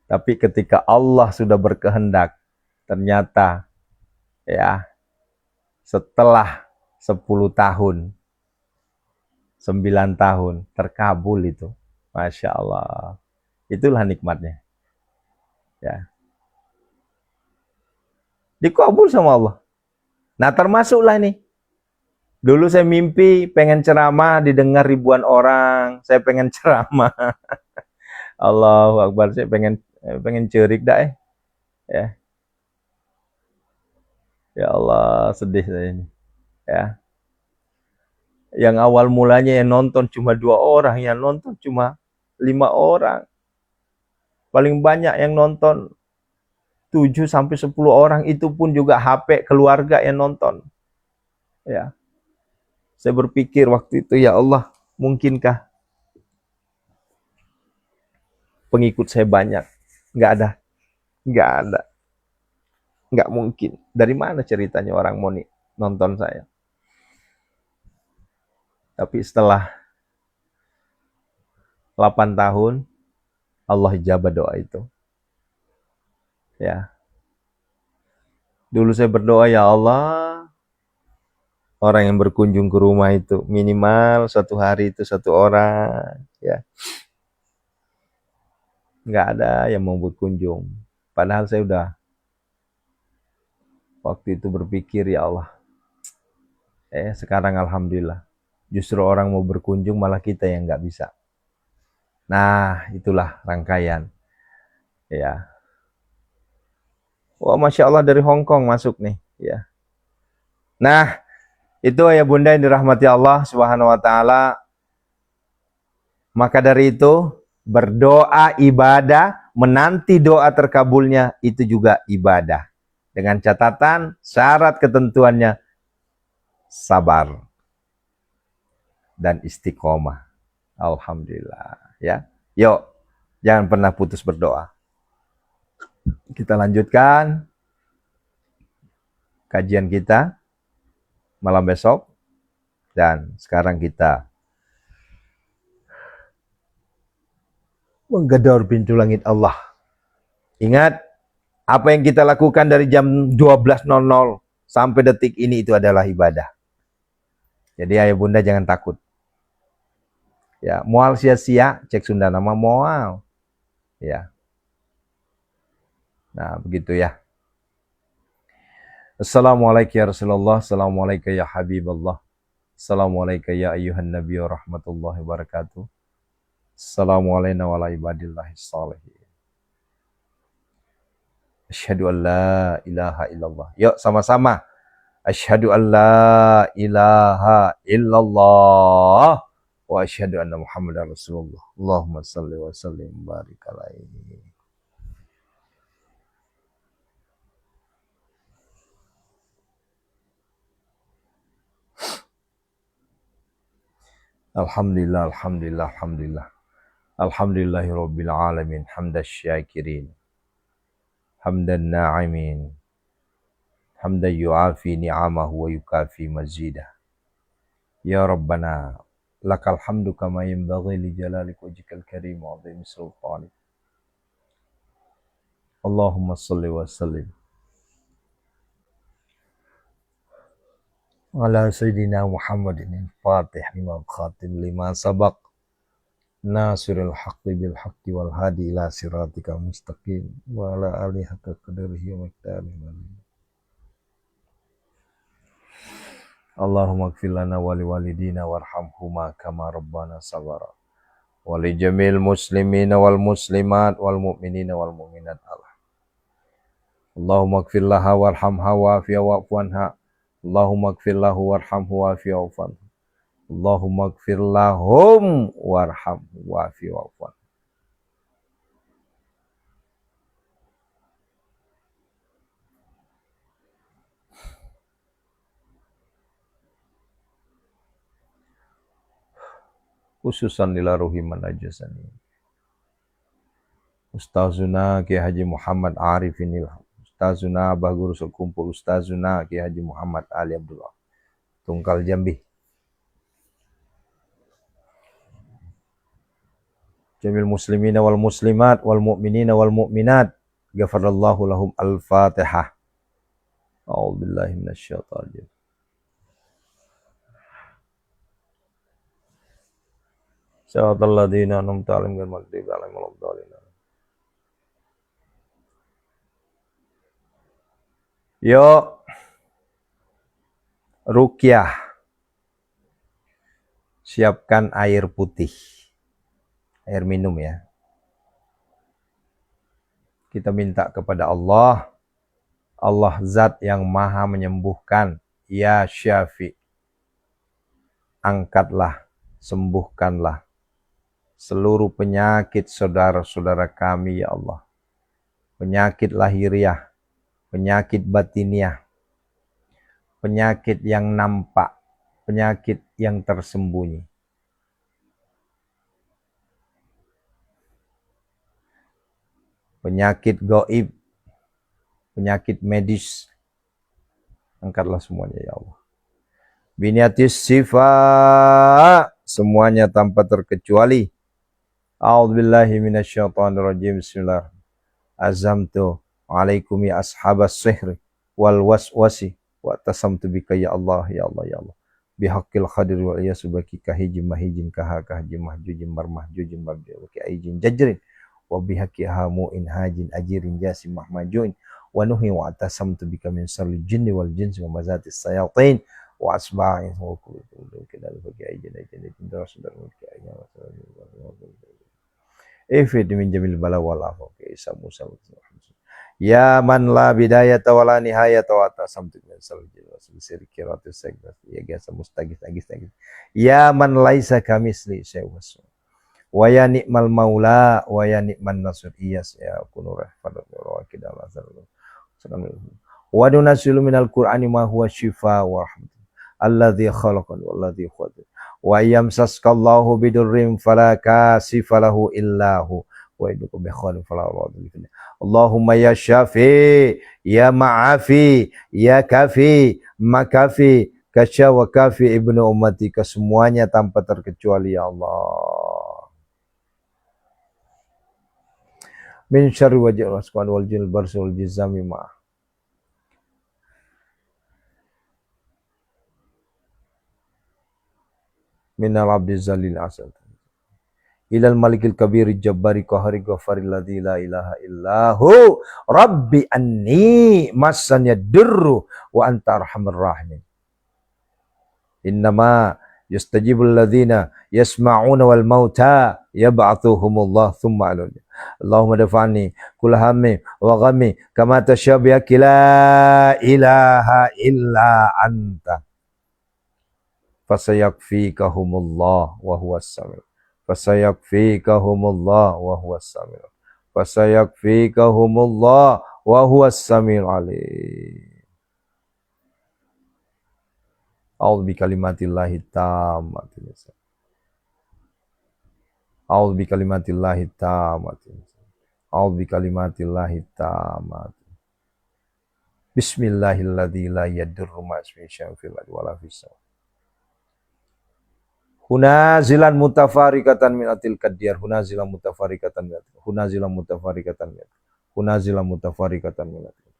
Tapi ketika Allah sudah berkehendak, ternyata ya setelah 10 tahun, 9 tahun terkabul itu. Masya Allah. Itulah nikmatnya. Ya. Dikabul sama Allah. Nah, termasuklah ini Dulu saya mimpi pengen ceramah didengar ribuan orang. Saya pengen ceramah. Allahu Akbar. Saya pengen cerik dah ya. Ya Allah, sedih saya ini. Ya. Yang awal mulanya yang nonton cuma 2 orang, yang nonton cuma 5 orang. Paling banyak yang nonton 7 sampai 10 orang, itu pun juga HP keluarga yang nonton. Ya. Saya berpikir waktu itu, ya Allah, mungkinkah pengikut saya banyak? Nggak ada. Nggak ada. Nggak mungkin. Dari mana ceritanya orang mau nonton saya? Tapi setelah 8 tahun, Allah ijabah doa itu. Ya. Dulu saya berdoa, ya Allah, orang yang berkunjung ke rumah itu minimal 1 hari itu 1 orang. Ya. Nggak ada yang mau berkunjung. Padahal saya udah waktu itu berpikir, ya Allah, sekarang alhamdulillah. Justru orang mau berkunjung, malah kita yang nggak bisa. Nah, itulah rangkaian. Ya. Wah, Masya Allah, dari Hong Kong masuk nih. Ya. Nah, itu ya Bunda yang dirahmati Allah Subhanahu wa Ta'ala. Maka dari itu, berdoa ibadah, menanti doa terkabulnya itu juga ibadah. Dengan catatan syarat ketentuannya sabar dan istiqomah. Alhamdulillah. Ya, yuk, jangan pernah putus berdoa. Kita lanjutkan kajian kita malam besok, dan sekarang kita menggedor pintu langit Allah. Ingat, apa yang kita lakukan dari jam 12.00 sampai detik ini itu adalah ibadah. Jadi ayah bunda jangan takut. Ya, mual sia-sia, cek Sunda nama mual. Ya. Nah, begitu ya. Assalamualaikum ya Rasulullah, assalamualaikum ya Habibullah, assalamualaikum ya ayyuhan nabi wa rahmatullahi wabarakatuh. Assalamualaikum wa ala ibadillahi sholihin. Asyhadu an la ilaha illallah. Yuk sama-sama. Asyhadu an la ilaha illallah wa asyhadu anna Muhammadar Rasulullah. Allahumma shalli wa sallim barik alaihi. Alhamdulillah, alhamdulillah, alhamdulillah. Alhamdulillahirabbil alamin, hamdasy syakirin. Hamdan na'imin. Hamdan yu'afi ni'amahu wa yukafi mazidah. Ya Rabbana, lakal hamdu kama yanbaghi li jalalik wajhikal karim wa 'azimi sultanik. Allahumma shalli wa sallim ala sayyidina Muhammadin al-Fatih lima khatim lima sabaq nasirul haqqi bil haqqi wal hadi ila siratika mustaqim wa ala alihi haqqa qadrihi wa miqdarihi. Allahumma ighfir lana wa liwalidina warhamhuma kama rabbana sabara wa li jamil muslimina wal muslimat wal mu'minina wal mu'minat. Allahumma ighfir laha warhamha wa'afiha wa'fu anha. Allahumma ighfir lahu warhamhu wa'afiha wa'fu anhu. Allahumma ighfir lahum warhamhu wa'afiha wa'fu anhu. Khususan ila ruhi man ajasani. Ustazuna Kiai Haji Muhammad Arifinil, Ustazuna Abah Guru Sekumpul, Ustazuna Kiai Haji Muhammad Ali Abdullah Tungkal Jambi. Jamil muslimina wal muslimat wal mu'minina wal mu'minat. Ghafarallahu lahum. Al-Fatihah. A'udzubillahi minasyaitonir rajim. Siratal ladzina an'amta 'alaihim ghairil maghdubi 'alaihim waladdallin. Yuk, ruqyah Siapkan air putih, air minum ya. Kita minta kepada Allah, Allah zat yang maha menyembuhkan. Ya Syafi, angkatlah, sembuhkanlah seluruh penyakit saudara-saudara kami ya Allah. Penyakit lahiriah, penyakit batiniah, penyakit yang nampak, penyakit yang tersembunyi. Penyakit gaib, penyakit medis, angkatlah semuanya ya Allah. Biniatis sifa, semuanya tanpa terkecuali. A'udzubillahi minasyaitonirrajim. Bismillah. Azamtu alaikum ya ashabas sihri wal waswasi wa tasamtu bika ya Allah ya Allah ya Allah. Bihaqqil khadir wal yasubaki kahijim mahijin kahakah jimahjujim marmahjujim mabdiwaki aijin jajrin wa bihaqqi hamu'in hajin ajirin jasim mahmajuin wa nuhi wa tasamtu bika min sarli jinni wal jinsi wa mazatis sayatin wa asba'in wa kullu kadal baki aijin daras dar mulki aijin ifid min jamil bala wal afa isa musa ya man la bidayata wala nihayata wa tasamtu min saljil wasul sirkiratus sagdas ya gasa mustagis agis ya man laisa kamisli syai'un wa ya ni'mal maula wa ya ni'man nasir iyas ya kunur fadl wa kidal azal wa nunasilu minal qur'ani ma huwa shifa wa rahmat alladzi khalaqan walladzi khalaqa wa yamsaskallahu bidurrim fala kasifalahu illahu wa idukum bi khairin fala radhi. Allahumma ya syafi ya ma'afi ya kafi makafi kasya wa kafi ibnu ummati, kesemuanya tanpa terkecuali ya Allah. Min syarri wajil wasqan wal jil barsul jizami ma minal abdi zalil asal ilal malikil kabiri jabbari qahari ghafari ladzi la ilaha illahu rabbi anni massanya durru wa anta arhamar rahimin. Innama yastajibul ladzina yasma'una wal mauta yab'athuhumullah thumma alun. Allahumma dafa'ni kull hammi wa ghammi kama tasyabiha la ilaha illa anta fasayakfikahumullah wa huwas samiu fasayakfikahumullah wa huwas samiu fasayakfikahumullah wa huwas samiul alim. A'udzu bikalimatillahi tammati. A'udzu bikalimatillahi tammati. A'udzu bikalimatillahi tammati. Bismillahilladzi la yadurru ma'a ismihi syai'un fil ardi wala fis sama. Hunazilan mutafarikatan min atil kadiyar, hunazilan mutafarikatan min atil, hunazilan mutafarikatan min atil, hunazilan mutafarikatan min atil.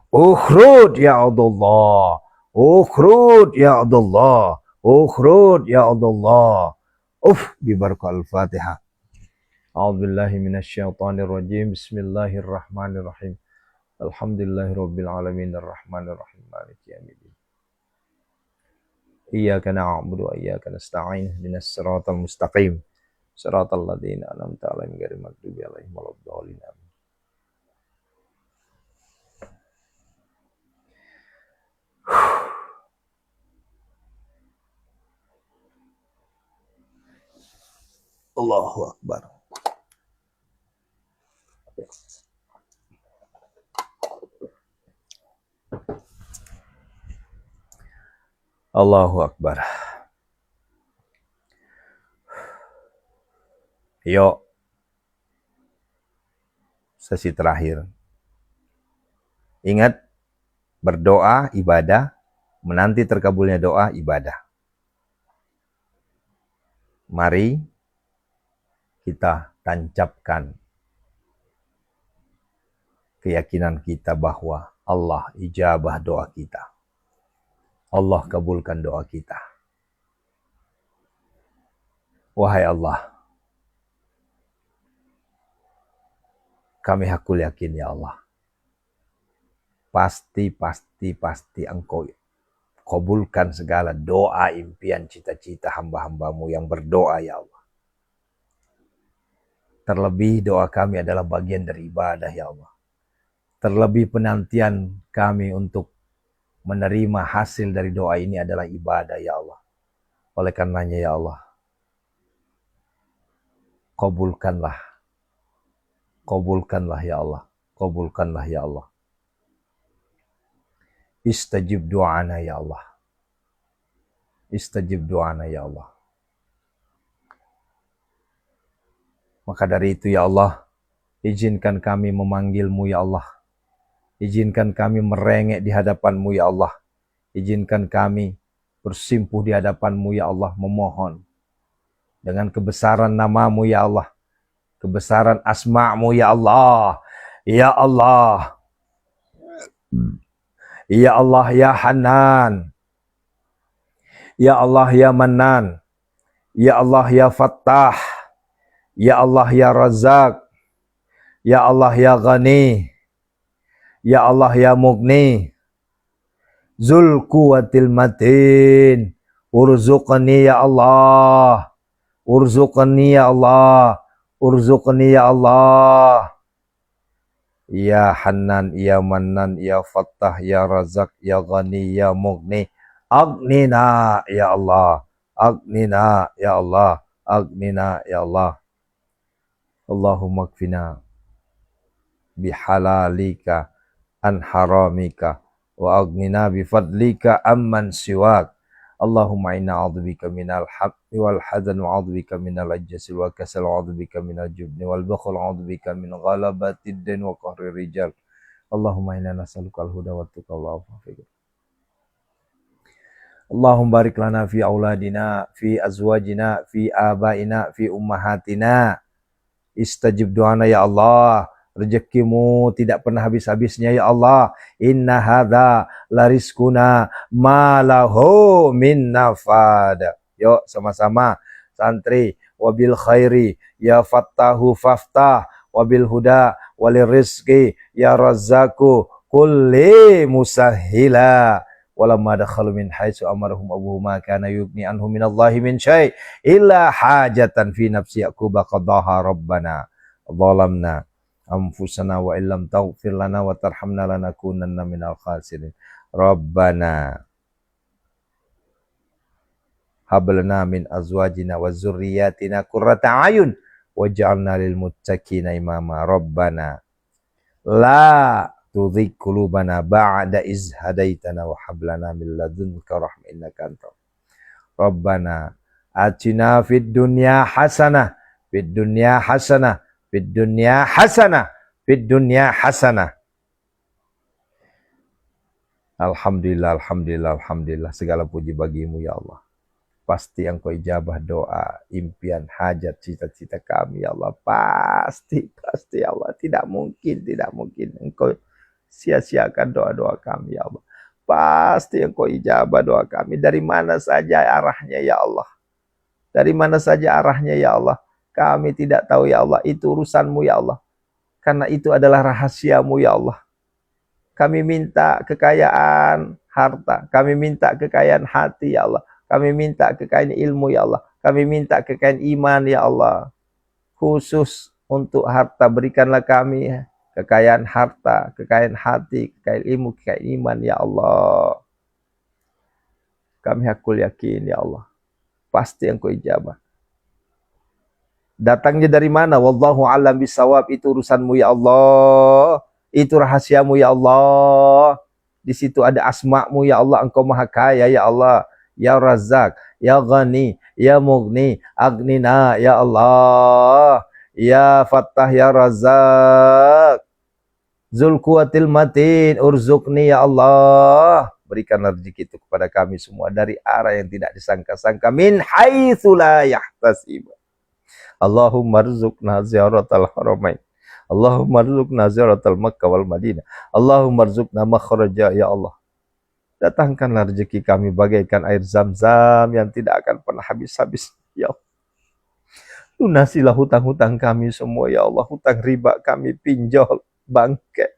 Ukhrud ya Allah, ukhrud ya Allah, ukhrud ya Allah. Bibarakal Fatihah. A'udzubillahi minasyaitonir rajim. Bismillahirrahmanirrahim. Alhamdulillahirabbil alamin arrahmanir rahim maliki yaumiddin. Iyyaka na'budu wa iyyaka nasta'in ihdinas siratal mustaqim siratal ladzina an'amta 'alaihim ghairil maghdubi 'alaihim waladdallin. Allahu akbar. Allahu akbar. Yuk, sesi terakhir. Ingat, berdoa ibadah, menanti terkabulnya doa ibadah. Mari kita tancapkan keyakinan kita bahwa Allah ijabah doa kita. Allah kabulkan doa kita. Wahai Allah, kami hakul yakin ya Allah. Pasti Engkau Kabulkan segala doa, impian, cita-cita hamba-hambamu yang berdoa ya Allah. Terlebih doa kami adalah bagian dari ibadah ya Allah. Terlebih penantian kami untuk menerima hasil dari doa ini adalah ibadah ya Allah. Oleh karenanya ya Allah, kabulkanlah ya Allah, kabulkanlah ya Allah. Istajib doana ya Allah, istajib doana ya Allah. Maka dari itu ya Allah, izinkan kami memanggil-Mu ya Allah. Izinkan kami merengek di hadapan-Mu ya Allah. Izinkan kami bersimpuh di hadapan-Mu ya Allah, memohon. Dengan kebesaran nama-Mu ya Allah. Kebesaran asma-Mu ya Allah. Ya Allah. Ya Allah ya Hanan. Ya Allah ya Manan. Ya Allah ya Fattah. Ya Allah ya Razak. Ya Allah ya Ghani. Ya Allah ya Mughni. Zul Quwwatil Matin. Urzuqni ya Allah. Urzuqni ya Allah. Urzuqni ya Allah. Ya Hanan, ya Manan, ya Fattah, ya Razak, ya Ghani, ya Mughni. Aghnina ya Allah. Aghnina ya Allah. Aghnina ya Allah. Allahumma kfina bihalalika an haramika wa aghnina bifadlika amman siwak. Allahumma inna a'udzubika minal hammi wal hazan wa a'udzubika minal ajzi wal kasal wa a'udzubika minal jubni wal bukhl wa a'udzubika min ghalabatid din wa qahrir rijal. Allahumma inna nas'aluka al-huda wat tuqa wal afafa. Allahumma barik lana fi auladina, fi azwajina, fi abaina, fi ummahatina. Istajib doana ya Allah. Rezekimu tidak pernah habis-habisnya ya Allah. Inna hadza larizquna ma lahu min nafad. Yuk sama-sama santri. Wabil khairi ya fattahu faftah. Wabil huda walir rizqi ya razzaku kulli musahhila. Walamma dakhalu min haitsu amarahum abuhuma kana yugni anhum minallahi min syai' illa hajatan fi nafsi yaqub qadaha rabbana zalamna anfusana wa illam taghfir lana wa tarhamna lanakunanna minal khasirin. Rabbana hab lana min azwajina wa dzurriyyatina qurrata a'yun waj'alna lil muttaqina imama. Rabbana la tudzik qulubana ba'da iz hadaitana wa hab lana min ladunka rahmah innaka antal. Rabbana atina fid dunya hasanah, fid dunya hasanah, fid dunya hasanah, fid dunya hasanah. Alhamdulillah, alhamdulillah, alhamdulillah. Segala puji bagimu ya Allah. Pasti Engkau ijabah doa, impian, hajat, cita-cita kami ya Allah. Pasti ya Allah. Tidak mungkin Engkau sia-siakan doa-doa kami ya Allah. Pasti Engkau ijabah doa kami. Dari mana saja arahnya ya Allah. Dari mana saja arahnya ya Allah. Kami tidak tahu ya Allah. Itu urusanmu ya Allah. Karena itu adalah rahasiamu ya Allah. Kami minta kekayaan harta. Kami minta kekayaan hati ya Allah. Kami minta kekayaan ilmu ya Allah. Kami minta kekayaan iman ya Allah. Khusus untuk harta berikanlah kami kekayaan harta, kekayaan hati, kekayaan ilmu, kekayaan iman ya Allah. Kami hakul yakin ya Allah. Pasti Engkau ijabah. Datangnya dari mana? Wallahu a'lam bisawab. Itu urusanmu ya Allah. Itu rahasiamu ya Allah. Di situ ada asma'mu ya Allah. Engkau maha kaya ya Allah. Ya Razak, Ya Ghani, Ya Mughni, Aghnina ya Allah. Ya Fattah, Ya Razak. Zul Quwwatil Matin, urzuqni ya Allah. Berikanlah rezeki itu kepada kami semua dari arah yang tidak disangka-sangka. Min haitsu la yahtasib. Allahumma rzuqna ziyaratal haramain. Allahumma rzuqna ziyaratal Makkah wal Madinah. Allahumma rzuqna makhraja ya Allah. Datangkanlah rezeki kami bagaikan air zam-zam yang tidak akan pernah habis-habis ya Allah. Lunasilah hutang-hutang kami semua ya Allah. Hutang riba kami, pinjol, bangke.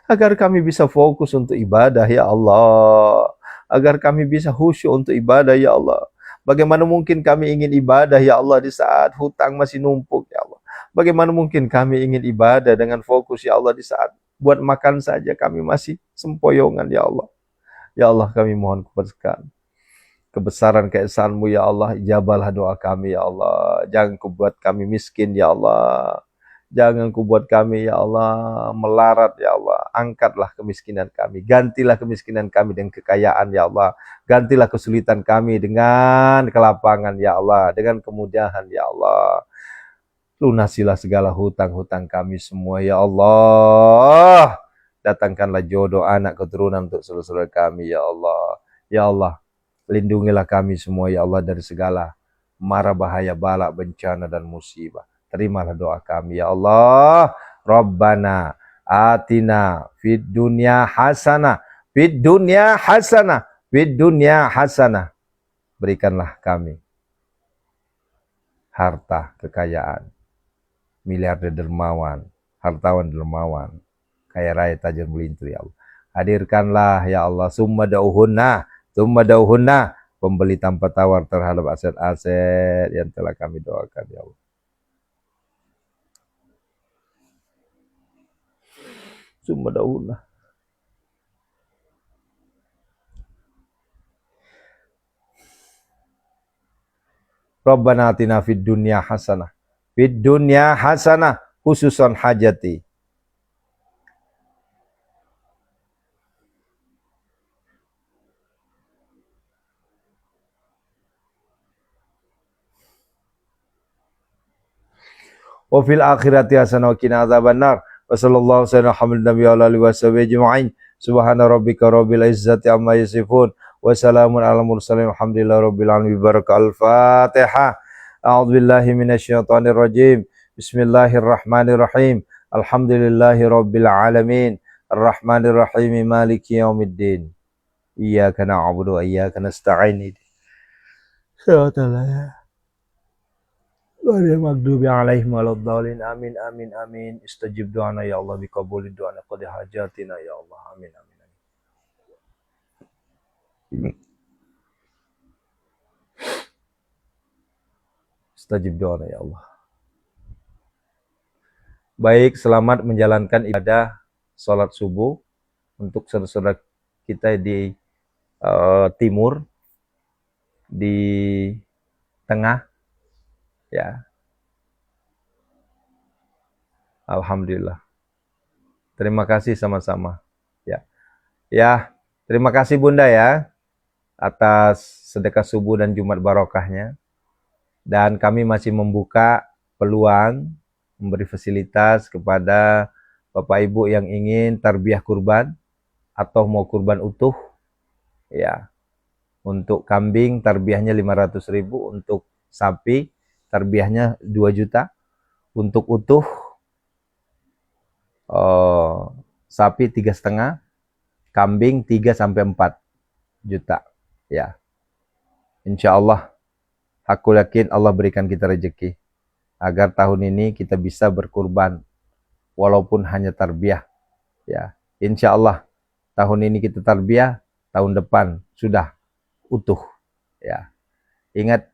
agar kami bisa fokus untuk ibadah ya Allah, agar kami bisa khusyuk untuk ibadah ya Allah. Bagaimana mungkin kami ingin ibadah ya Allah di saat hutang masih numpuk ya Allah. Bagaimana mungkin kami ingin ibadah dengan fokus ya Allah di saat buat makan saja kami masih sempoyongan ya Allah. Ya Allah, kami mohon kebesaran keesaanmu ya Allah, ijabalah doa kami ya Allah. Jangan kau buat kami miskin ya Allah. Jangan kau buat kami ya Allah melarat ya Allah. Angkatlah kemiskinan kami, gantilah kemiskinan kami dengan kekayaan ya Allah. Gantilah kesulitan kami dengan kelapangan ya Allah, dengan kemudahan ya Allah. Lunasilah segala hutang-hutang kami semua ya Allah. Datangkanlah jodoh anak keturunan untuk saudara-saudara kami ya Allah. Ya Allah, lindungilah kami semua ya Allah dari segala mara bahaya, bala, bencana dan musibah. Terimalah doa kami ya Allah. Rabbana atina fid dunya hasanah, fid dunya hasanah, fid dunya hasanah. Berikanlah kami harta, kekayaan, miliarder dermawan, hartawan dermawan, kaya raya tajir melintir ya Allah. Hadirkanlah ya Allah summa dauhunna, pembeli tanpa tawar terhadap aset-aset yang telah kami doakan ya Allah. Summa dauhunna. Rabbana atina fid dunya hasanah, fid dunya hasanah, khususan hajati. Wa fil akhirati hasanah wa qina adzabannar. Wa sallallahu alaihi wa sallam. Subhana rabbika rabbil izzati amma yasifun. Wa salamun ala mursalin alhamdulillahi rabbil alamin. Baraka al-Fatihah. A'udzu billahi minasyaitonir rajim. Bismillahirrahmanirrahim. Alhamdulillahi rabbil alamin. Arrahmanir rahim. Maliki yaumiddin. Iyyaka na'budu wa iyyaka nasta'in. Shiratal Ghairil maghdubi alaihim waladdallin. Amin amin amin. Istajib doana ya Allah biqabuli doana qadi hajatina ya Allah. Amin amin amin. Istajib doana ya Allah. Baik, selamat menjalankan ibadah salat subuh untuk saudara-saudara kita di timur, di tengah ya. Alhamdulillah. Terima kasih sama-sama. Ya. Ya, terima kasih Bunda ya atas sedekah subuh dan Jumat barokahnya. Dan kami masih membuka peluang memberi fasilitas kepada Bapak Ibu yang ingin tarbiyah kurban atau mau kurban utuh ya. Untuk kambing tarbiyahnya 500.000, untuk sapi tarbiyahnya 2 juta, untuk utuh sapi 3,5, kambing 3 sampai 4 juta ya. Insya Allah, aku yakin Allah berikan kita rezeki agar tahun ini kita bisa berkurban walaupun hanya tarbiyah ya. Insya Allah tahun ini kita tarbiyah, tahun depan sudah utuh ya. Ingat,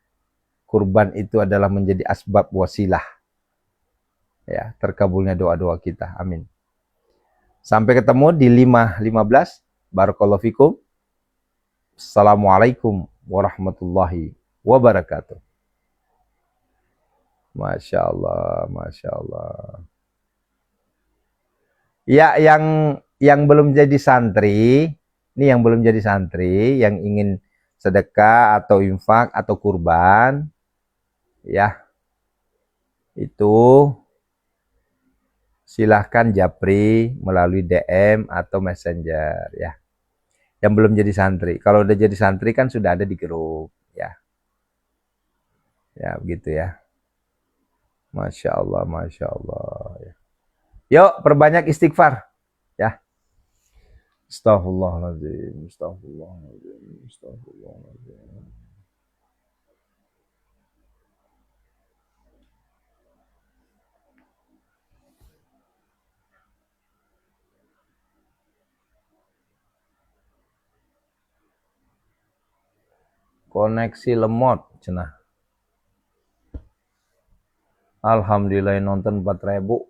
kurban itu adalah menjadi asbab wasilah ya, terkabulnya doa-doa kita. Amin. Sampai ketemu di 5.15. Barakallahu fikum. Assalamualaikum warahmatullahi wabarakatuh. Masya Allah, Masya Allah. Ya, yang belum jadi santri, ini yang belum jadi santri, yang ingin sedekah atau infak atau kurban, ya, itu silahkan japri melalui DM atau messenger, ya. Yang belum jadi santri, kalau udah jadi santri kan sudah ada di grup, ya. Ya, begitu ya. Masya Allah, Masya Allah. Ya. Yuk, perbanyak istighfar, ya. Astaghfirullahaladzim, astaghfirullahaladzim, astaghfirullahaladzim. koneksi lemot cenah. Alhamdulillah nonton 4.000.